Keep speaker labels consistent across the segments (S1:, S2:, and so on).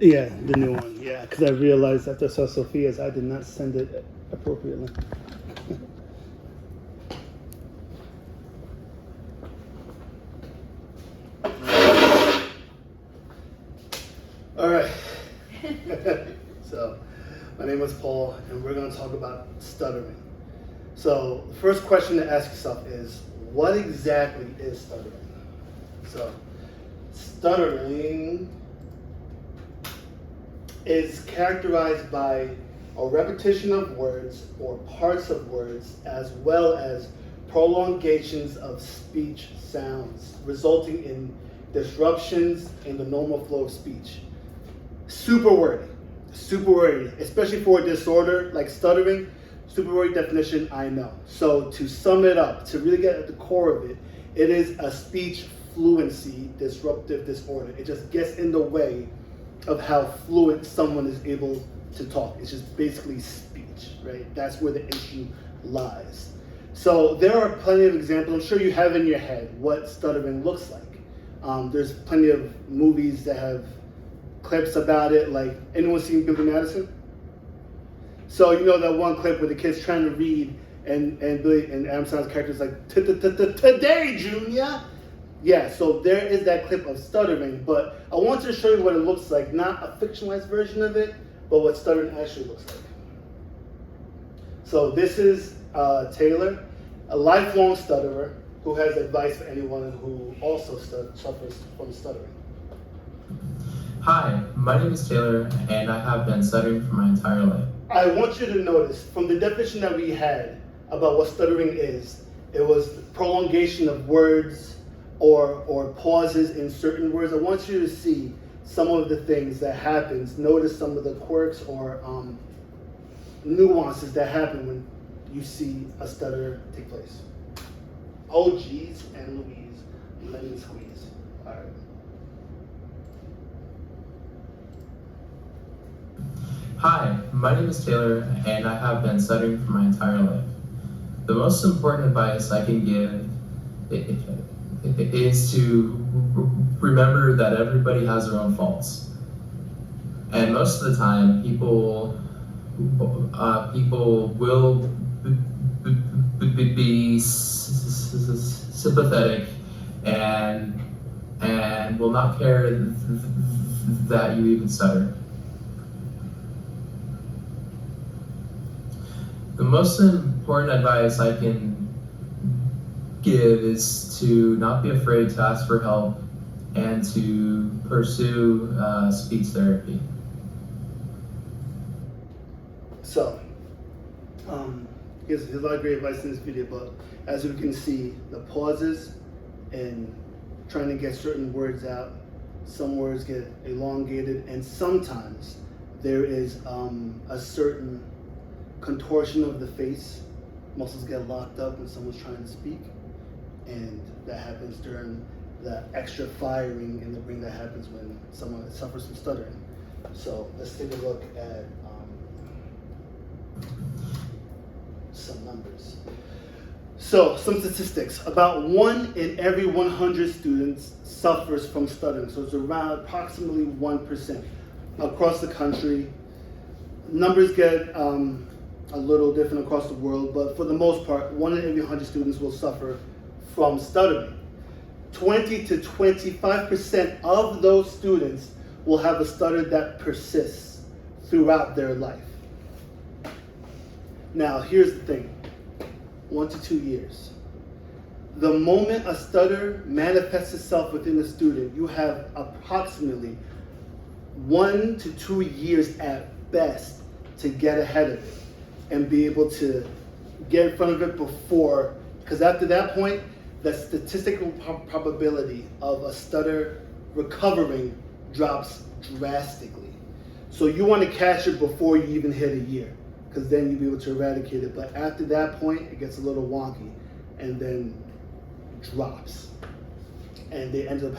S1: Yeah, the new one. Yeah, because I realized after I saw Sophia's, I did not send it appropriately. All right. So, my name is Paul, and we're going to talk about stuttering. So, the first question to ask yourself is, what exactly is stuttering? So, stuttering is characterized by a repetition of words or parts of words, as well as prolongations of speech sounds, resulting in disruptions in the normal flow of speech. Super wordy, especially for a disorder like stuttering. Super wordy definition, I know. So to sum it up, to really get at the core of it, it is a speech fluency disruptive disorder. It just gets in the way of how fluent someone is able to talk. It's just basically speech, right? That's where the issue lies. So there are plenty of examples. I'm sure you have in your head what stuttering looks like. There's plenty of movies that have clips about it. Like, anyone seen Billy Madison? So you know that one clip where the kid's trying to read and Billy and Adam Sandler's character is like, "Today, Junior." Yeah, so there is that clip of stuttering, but I want to show you what it looks like, not a fictionalized version of it, but what stuttering actually looks like. So this is Taylor, a lifelong stutterer who has advice for anyone who also suffers from stuttering.
S2: Hi, my name is Taylor, and I have been stuttering for my entire life.
S1: I want you to notice from the definition that we had about what stuttering is, it was prolongation of words or pauses in certain words. I want you to see some of the things that happens. Notice some of the quirks or nuances that happen when you see a stutter take place. Oh, geez, and Louise, let me squeeze. All right.
S2: Hi, my name is Taylor, and I have been stuttering for my entire life. The most important advice I can give is to remember that everybody has their own faults. And most of the time, people will be sympathetic and will not care that you even stutter. The most important advice I can give is to not be afraid to ask for help and to pursue speech therapy.
S1: So, here's a lot of great advice in this video, but as you can see, the pauses and trying to get certain words out, some words get elongated, and sometimes there is a certain contortion of the face. Muscles get locked up when someone's trying to speak, and that happens during the extra firing in the brain that happens when someone suffers from stuttering. So let's take a look at some numbers. So some statistics. About 1 in every 100 students suffers from stuttering. So it's around approximately 1% across the country. Numbers get a little different across the world, but for the most part, 1 in every 100 students will suffer from stuttering. 20 to 25% of those students will have a stutter that persists throughout their life. Now, here's the thing, 1 to 2 years. The moment a stutter manifests itself within a student, you have approximately 1 to 2 years at best to get ahead of it and be able to get in front of it before, because after that point, the statistical probability of a stutter recovering drops drastically. So you want to catch it before you even hit a year, because then you'll be able to eradicate it. But after that point, it gets a little wonky and then drops. And they end up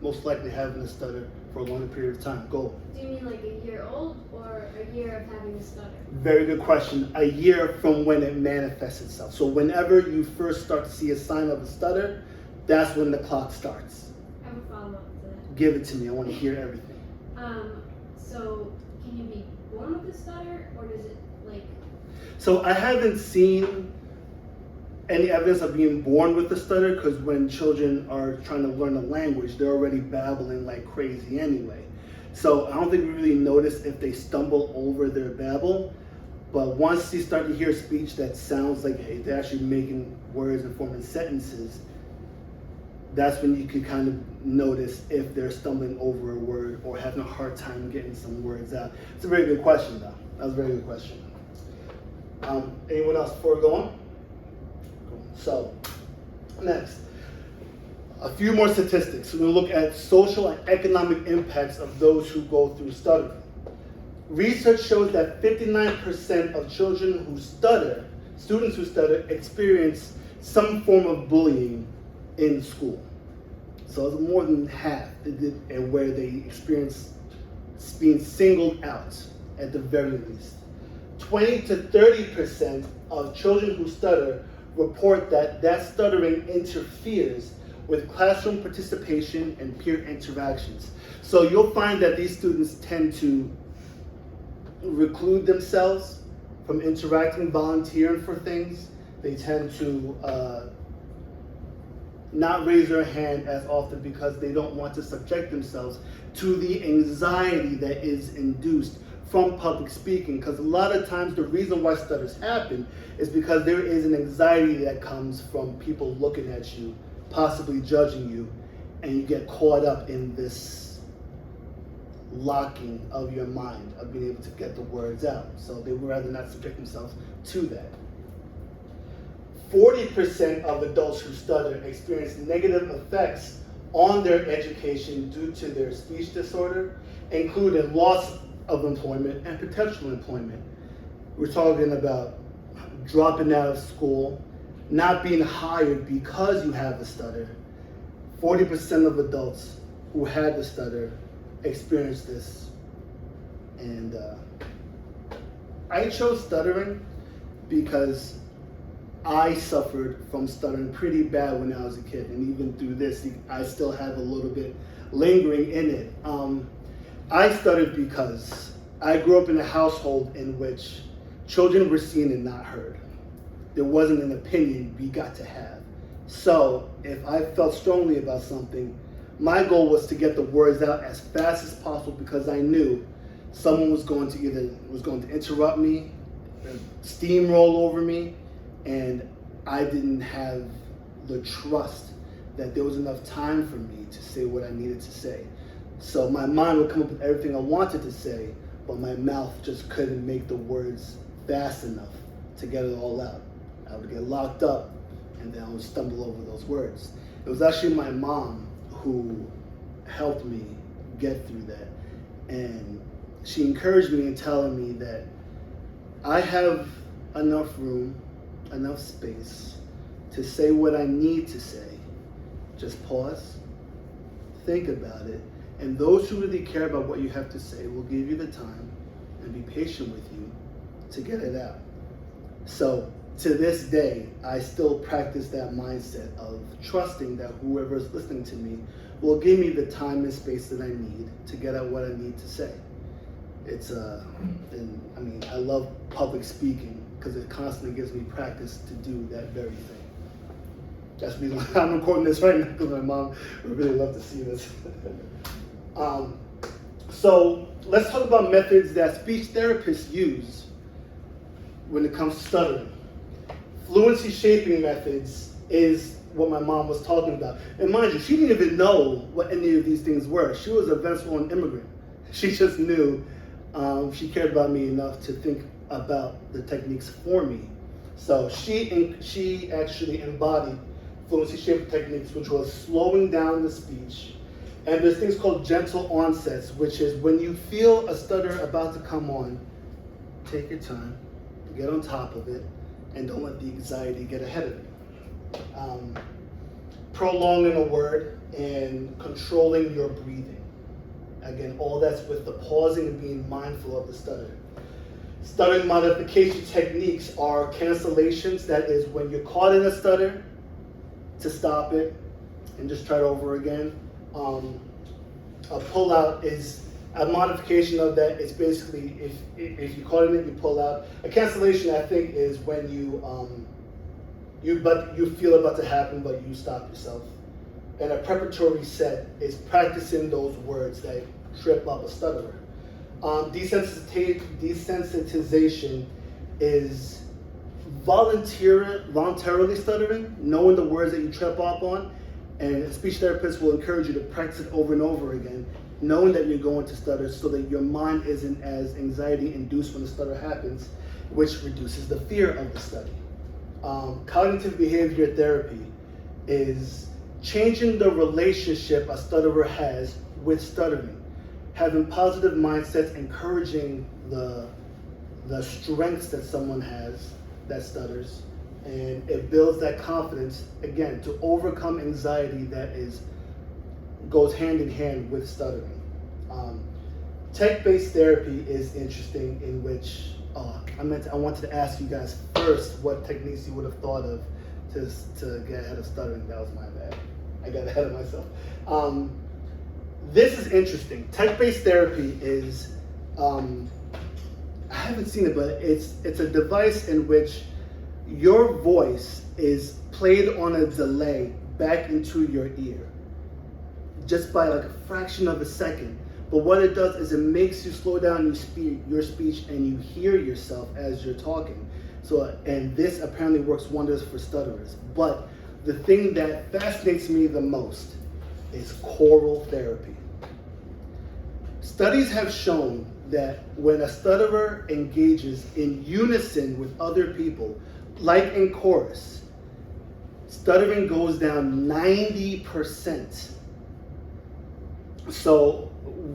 S1: most likely having a stutter for a longer period of time. Go.
S3: Do you mean like a year old or a year of having a stutter?
S1: Very good question. A year from when it manifests itself. So whenever you first start to see a sign of a stutter, that's when the clock starts.
S3: I have a follow-up to that.
S1: Give it to me. I want to hear everything.
S3: So can you be born with a stutter, or does it like?
S1: So I haven't seen any evidence of being born with a stutter, because when children are trying to learn a language, they're already babbling like crazy anyway. So I don't think we really notice if they stumble over their babble. But once you start to hear speech that sounds like, hey, they're actually making words and forming sentences, that's when you can kind of notice if they're stumbling over a word or having a hard time getting some words out. It's a very good question, though. That was a very good question. Anyone else before we go on? So, next, a few more statistics. We're going to look at social and economic impacts of those who go through stuttering. Research shows that 59% of children who stutter, students who stutter, experience some form of bullying in school. So it's more than half, and where they experience being singled out at the very least. 20 to 30% of children who stutter report that stuttering interferes with classroom participation and peer interactions. So you'll find that these students tend to reclude themselves from interacting, volunteering for things. They tend to not raise their hand as often because they don't want to subject themselves to the anxiety that is induced from public speaking. Because a lot of times the reason why stutters happen is because there is an anxiety that comes from people looking at you, possibly judging you, and you get caught up in this locking of your mind of being able to get the words out. So they would rather not subject themselves to that. 40% of adults who stutter experience negative effects on their education due to their speech disorder, including loss of employment and potential employment. We're talking about dropping out of school, not being hired because you have a stutter. 40% of adults who had the stutter experienced this. And I chose stuttering because I suffered from stuttering pretty bad when I was a kid, and even through this, I still have a little bit lingering in it. I stuttered because I grew up in a household in which children were seen and not heard. There wasn't an opinion we got to have. So if I felt strongly about something, my goal was to get the words out as fast as possible, because I knew someone was going to interrupt me, steamroll over me, and I didn't have the trust that there was enough time for me to say what I needed to say. So my mind would come up with everything I wanted to say, but my mouth just couldn't make the words fast enough to get it all out. I would get locked up, and then I would stumble over those words. It was actually my mom who helped me get through that. And she encouraged me in telling me that I have enough room, enough space to say what I need to say. Just pause, think about it, and those who really care about what you have to say will give you the time and be patient with you to get it out. So to this day, I still practice that mindset of trusting that whoever is listening to me will give me the time and space that I need to get out what I need to say. I love public speaking because it constantly gives me practice to do that very thing. That's the reason why I'm recording this right now, because my mom would really love to see this. So let's talk about methods that speech therapists use when it comes to stuttering. Fluency shaping methods is what my mom was talking about. And mind you, she didn't even know what any of these things were. She was a Venezuelan immigrant. She just knew she cared about me enough to think about the techniques for me. So she actually embodied fluency shaping techniques, which was slowing down the speech. And there's things called gentle onsets, which is when you feel a stutter about to come on, take your time, get on top of it, and don't let the anxiety get ahead of you. Prolonging a word and controlling your breathing. Again, all that's with the pausing and being mindful of the stutter. Stuttering modification techniques are cancellations. That is when you're caught in a stutter, to stop it and just try it over again. A pull-out is A modification of that is basically if you call it, you pull out. A cancellation, I think, is when you feel about to happen, but you stop yourself. And a preparatory set is practicing those words that trip up a stutterer. Desensitization is voluntarily stuttering, knowing the words that you trip up on, and a speech therapist will encourage you to practice it over and over again, knowing that you're going to stutter so that your mind isn't as anxiety induced when the stutter happens, which reduces the fear of the study. Cognitive behavior therapy is changing the relationship a stutterer has with stuttering, having positive mindsets, encouraging the strengths that someone has that stutters, and it builds that confidence, again, to overcome anxiety that goes hand in hand with stuttering. Tech-based therapy is interesting, in which I wanted to ask you guys first what techniques you would have thought of to get ahead of stuttering. That was my bad. I got ahead of myself. This is interesting. Tech-based therapy is, I haven't seen it, but it's a device in which your voice is played on a delay back into your ear, just by like a fraction of a second. But what it does is it makes you slow down your speech and you hear yourself as you're talking. And this apparently works wonders for stutterers. But the thing that fascinates me the most is choral therapy. Studies have shown that when a stutterer engages in unison with other people, like in chorus, stuttering goes down 90%. So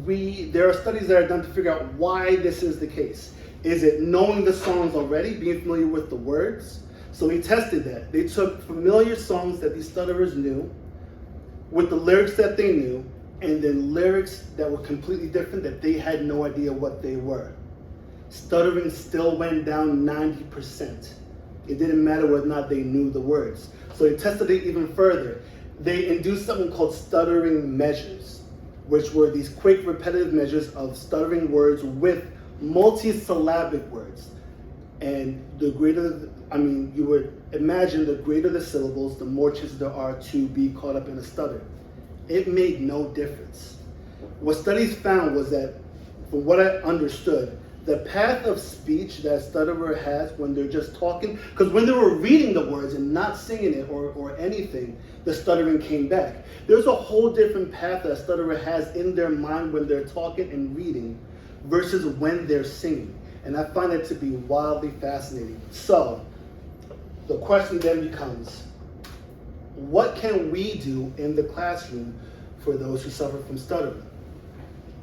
S1: there are studies that are done to figure out why this is the case. Is it knowing the songs already, being familiar with the words? So we tested that. They took familiar songs that these stutterers knew, with the lyrics that they knew, and then lyrics that were completely different that they had no idea what they were. Stuttering still went down 90%. It didn't matter whether or not they knew the words. So they tested it even further. They induced something called stuttering measures, which were these quick, repetitive measures of stuttering words with multi-syllabic words. And you would imagine the greater the syllables, the more chances there are to be caught up in a stutter. It made no difference. What studies found was that, from what I understood, the path of speech that a stutterer has when they're just talking, because when they were reading the words and not singing it or anything, the stuttering came back. There's a whole different path that a stutterer has in their mind when they're talking and reading versus when they're singing. And I find it to be wildly fascinating. So the question then becomes, what can we do in the classroom for those who suffer from stuttering?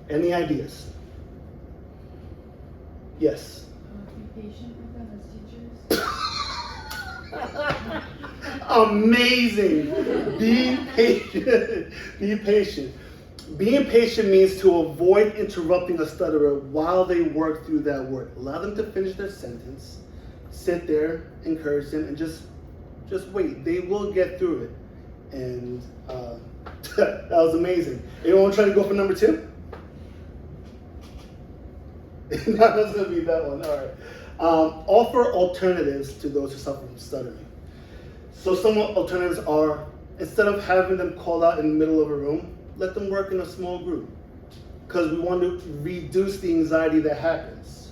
S1: Any ideas? Yes.
S4: Be patient with them as teachers.
S1: Amazing. Be patient. Be patient. Being patient means to avoid interrupting a stutterer while they work through that word. Allow them to finish their sentence. Sit there, encourage them, and just wait. They will get through it. And that was amazing. Anyone trying to go for number 2? No, that's going to be that one. All right. Offer alternatives to those who suffer from stuttering. So some alternatives are, instead of having them call out in the middle of a room, let them work in a small group, because we want to reduce the anxiety that happens.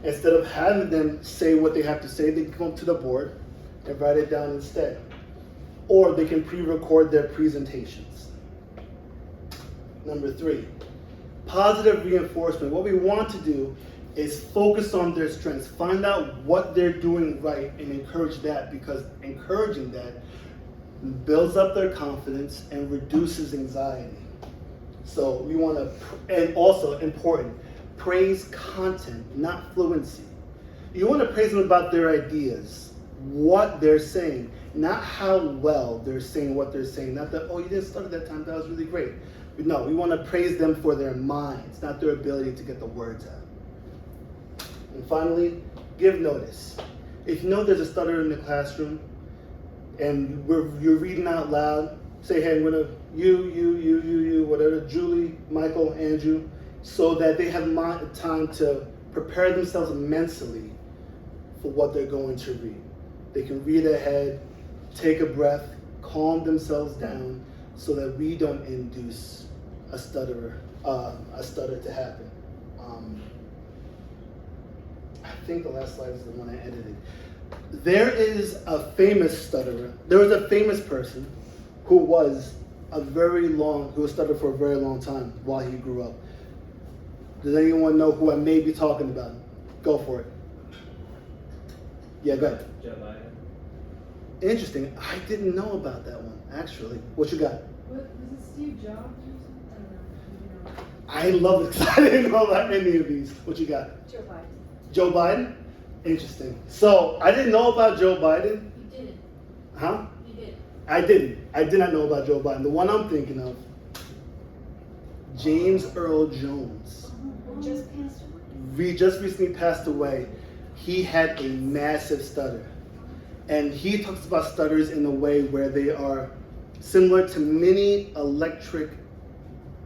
S1: Instead of having them say what they have to say, they can come up to the board and write it down instead. Or they can pre-record their presentations. Number 3, positive reinforcement. What we want to do is focus on their strengths. Find out what they're doing right and encourage that, because encouraging that builds up their confidence and reduces anxiety. So we want to, and also important, praise content, not fluency. You want to praise them about their ideas, what they're saying, not how well they're saying what they're saying. Not that, oh, you didn't stutter that time, that was really great. But no, we want to praise them for their minds, not their ability to get the words out. And finally, give notice. If you know there's a stutterer in the classroom and you're reading out loud, say, hey, I'm gonna, you, whatever, Julie, Michael, Andrew, so that they have time to prepare themselves mentally for what they're going to read. They can read ahead, take a breath, calm themselves down, so that we don't induce a stutter to happen. I think the last slide is the one I edited. There is a famous stutterer. There was a famous person who stuttered for a very long time while he grew up. Does anyone know who I may be talking about? Go for it. Yeah, go ahead.
S5: Joe Biden.
S1: Interesting. I didn't know about that one, actually. What you got?
S4: What, was it Steve Jobs or something? I don't know.
S1: I love it 'cause I didn't know about any of these. What you got?
S3: Joe Biden.
S1: Joe Biden? Interesting. So, I didn't know about Joe Biden.
S3: You didn't.
S1: Huh?
S3: You did.
S1: I didn't. I did not know about Joe Biden. The one I'm thinking of, James Earl Jones.
S3: Who just passed away.
S1: We just recently passed away. He had a massive stutter. And he talks about stutters in a way where they are similar to mini electric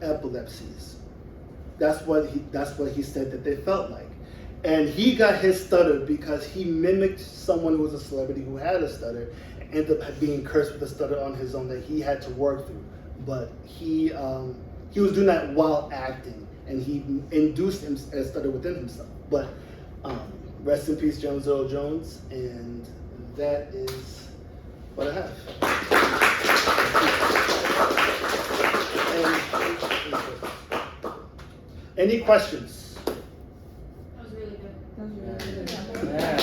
S1: epilepsies. That's what he said that they felt like. And he got his stutter because he mimicked someone who was a celebrity who had a stutter and ended up being cursed with a stutter on his own that he had to work through. But he was doing that while acting, and he induced a stutter within himself. But rest in peace, James Earl Jones, and that is what I have. Any questions?
S3: That was really good.
S4: That was really good.
S5: Yeah.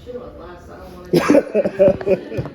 S3: Should have went last. I don't want to.